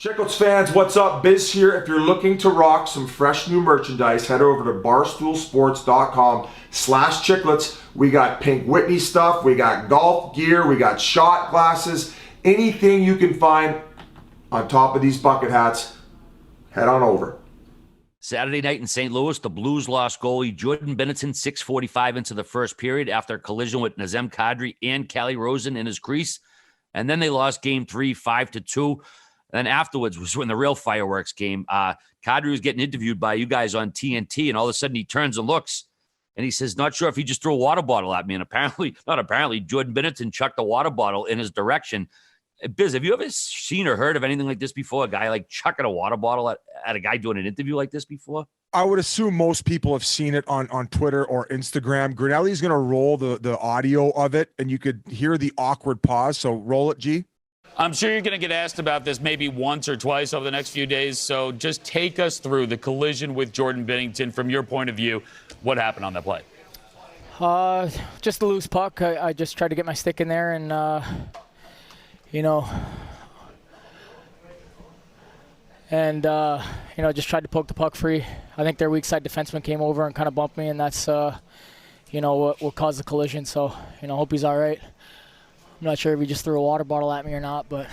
Chiclets fans, what's up? Biz here. If you're looking to rock some fresh new merchandise, head over to barstoolsports.com/chiclets. We got Pink Whitney stuff, we got golf gear, we got shot glasses, anything you can find on top of these bucket hats, head on over. Saturday night in St. Louis, the Blues lost goalie Jordan-Binnington 6:45 into the first period after a collision with Nazem Kadri and Calle Rosen in his crease. And then they lost game 3, 5-2. And then afterwards was when the real fireworks came. Kadri was getting interviewed by you guys on TNT, and all of a sudden he turns and looks, and he says, not sure if he just threw a water bottle at me. And not apparently, Jordan-Binnington chucked a water bottle in his direction. Biz, have you ever seen or heard of anything like this before? A guy like chucking a water bottle at a guy doing an interview like this before? I would assume most people have seen it on Twitter or Instagram. Grinnelli's going to roll the audio of it, and you could hear the awkward pause. So roll it, G. I'm sure you're going to get asked about this maybe once or twice over the next few days. So just take us through the collision with Jordan-Binnington from your point of view. What happened on that play? Just a loose puck. I just tried to get my stick in there and, just tried to poke the puck free. I think their weak side defenseman came over and kind of bumped me, and that's, what caused the collision. So, hope he's all right. I'm not sure if he just threw a water bottle at me or not, but.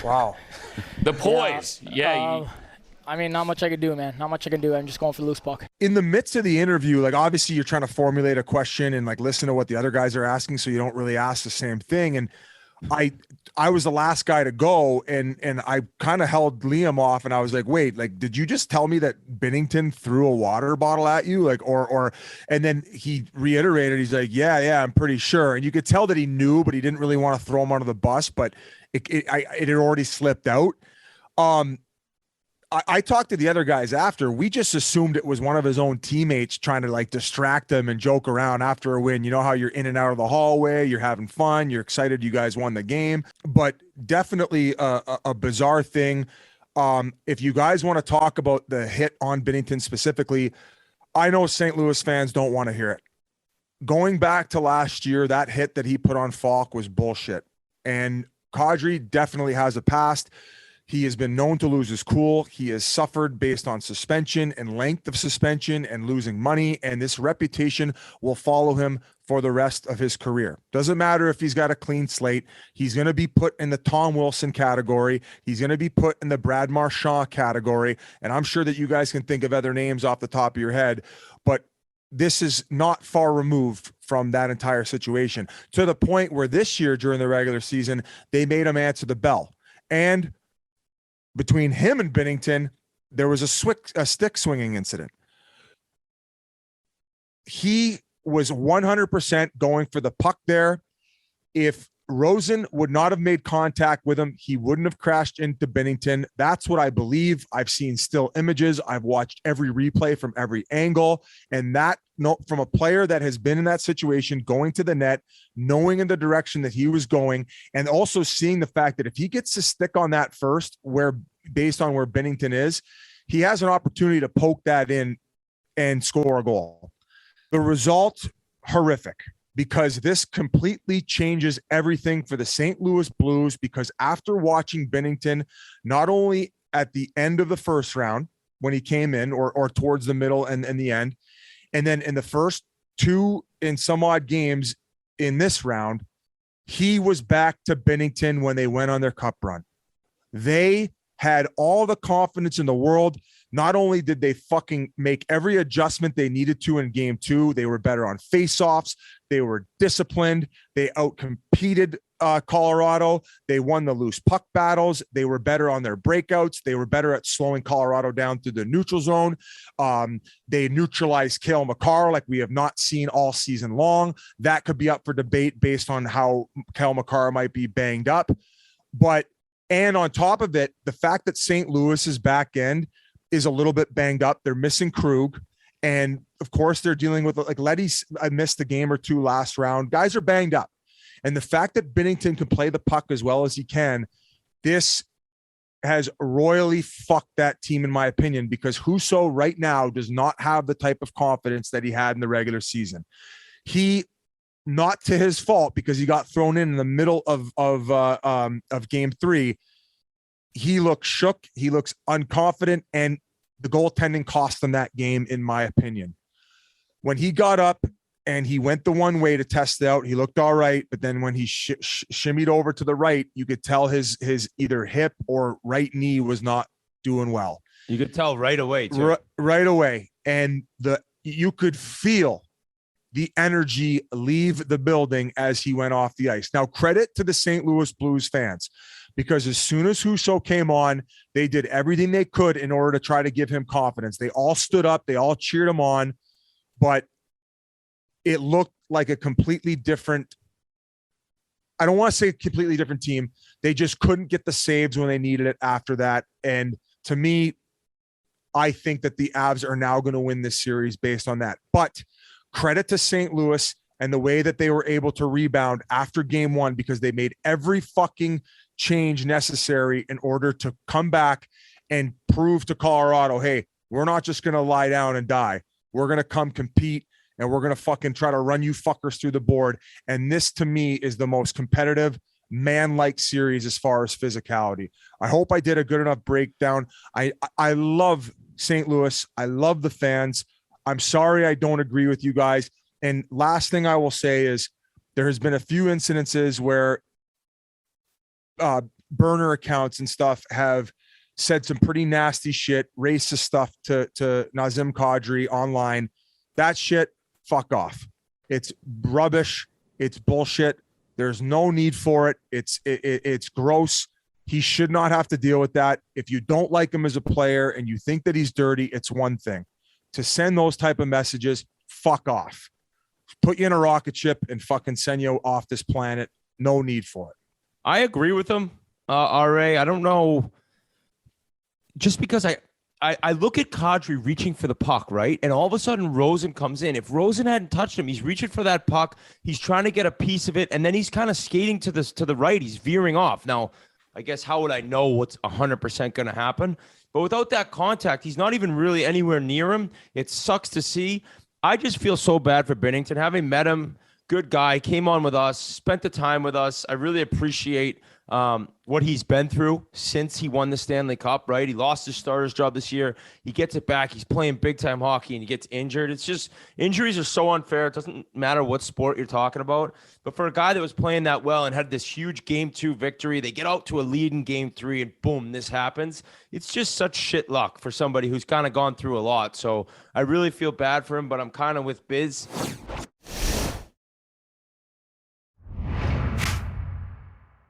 Wow. The poise. Not much I can do, man. Not much I can do. I'm just going for the loose puck. In the midst of the interview, obviously you're trying to formulate a question and listen to what the other guys are asking, so you don't really ask the same thing. And I was the last guy to go, and I kind of held Liam off, and I was like, wait, did you just tell me that Binnington threw a water bottle at you? And then he reiterated, he's like, yeah, I'm pretty sure. And you could tell that he knew, but he didn't really want to throw him under the bus, but it had already slipped out. I talked to the other guys after. We just assumed it was one of his own teammates trying to distract him and joke around after a win. You know how you're in and out of the hallway, you're having fun, you're excited you guys won the game, but definitely a bizarre thing. If you guys want to talk about the hit on Binnington specifically, I know St. Louis fans don't want to hear it. Going back to last year, that hit that he put on Falk was bullshit. And Kadri definitely has a past. He has been known to lose his cool. He has suffered based on suspension and length of suspension and losing money, and this reputation will follow him for the rest of his career. Doesn't matter if he's got a clean slate. He's going to be put in the Tom Wilson category. He's going to be put in the Brad Marchand category, and I'm sure that you guys can think of other names off the top of your head, but this is not far removed from that entire situation, to the point where this year during the regular season, they made him answer the bell. And between him and Binnington, there was a stick swinging incident. He was 100% going for the puck there. If Rosen would not have made contact with him, he wouldn't have crashed into Binnington. That's what I believe. I've seen still images. I've watched every replay from every angle. And that from a player that has been in that situation, going to the net, knowing in the direction that he was going, and also seeing the fact that if he gets to stick on that first, based on where Binnington is, he has an opportunity to poke that in and score a goal. The result, horrific, because this completely changes everything for the St. Louis Blues, because after watching Binnington, not only at the end of the first round when he came in or towards the middle and the end, and then in the first 2 and some odd games in this round, he was back to Binnington when they went on their cup run. They had all the confidence in the world. Not only did they fucking make every adjustment they needed to in game 2, they were better on faceoffs. They were disciplined. They outcompeted Colorado. They won the loose puck battles. They were better on their breakouts. They were better at slowing Colorado down through the neutral zone. They neutralized Cale Makar like we have not seen all season long. That could be up for debate based on how Cale Makar might be banged up. And on top of it, the fact that St. Louis's back end is a little bit banged up. They're missing Krug. And of course they're dealing with Leddy's. I missed a game or 2 last round. Guys are banged up. And the fact that Binnington can play the puck as well as he can, this has royally fucked that team, in my opinion, because Husso right now does not have the type of confidence that he had in the regular season. He, not to his fault, because he got thrown in the middle of game 3. he looks shook. He looks unconfident, and the goaltending cost them that game, in my opinion. When he got up and he went the one way to test it out, he looked all right. But then when he shimmied over to the right, you could tell his either hip or right knee was not doing well. You could tell right away, too. Right away. And you could feel the energy leave the building as he went off the ice. Now, credit to the St. Louis Blues fans, because as soon as Husso came on, they did everything they could in order to try to give him confidence. They all stood up. They all cheered him on. But it looked like a completely different, I don't want to say completely different team. They just couldn't get the saves when they needed it after that. And to me, I think that the Avs are now going to win this series based on that. But credit to St. Louis and the way that they were able to rebound after game one, because they made every fucking change necessary in order to come back and prove to Colorado, hey, we're not just going to lie down and die. We're going to come compete, and we're going to fucking try to run you fuckers through the board. And this, to me, is the most competitive, man-like series as far as physicality. I hope I did a good enough breakdown. I love St. Louis. I love the fans. I'm sorry I don't agree with you guys. And last thing I will say is there has been a few incidences where burner accounts and stuff have said some pretty nasty shit, racist stuff to Nazem Kadri online. That shit, fuck off. It's rubbish. It's bullshit. There's no need for it. It's gross. He should not have to deal with that. If you don't like him as a player and you think that he's dirty, it's one thing. To send those type of messages, fuck off. Put you in a rocket ship and fucking send you off this planet. No need for it. I agree with him, RA. I don't know. Just because I look at Kadri reaching for the puck, right? And all of a sudden Rosen comes in. If Rosen hadn't touched him, he's reaching for that puck. He's trying to get a piece of it. And then he's kind of skating to the right. He's veering off. Now, I guess how would I know what's 100% going to happen? But without that contact, he's not even really anywhere near him. It sucks to see. I just feel so bad for Binnington. Having met him, good guy, came on with us, spent the time with us. I really appreciate what he's been through since he won the Stanley Cup, right? He lost his starter's job this year. He gets it back. He's playing big time hockey and he gets injured. It's just, injuries are so unfair. It doesn't matter what sport you're talking about. But for a guy that was playing that well and had this huge game 2 victory, they get out to a lead in game 3 and boom, this happens. It's just such shit luck for somebody who's kind of gone through a lot. So I really feel bad for him, but I'm kind of with Biz.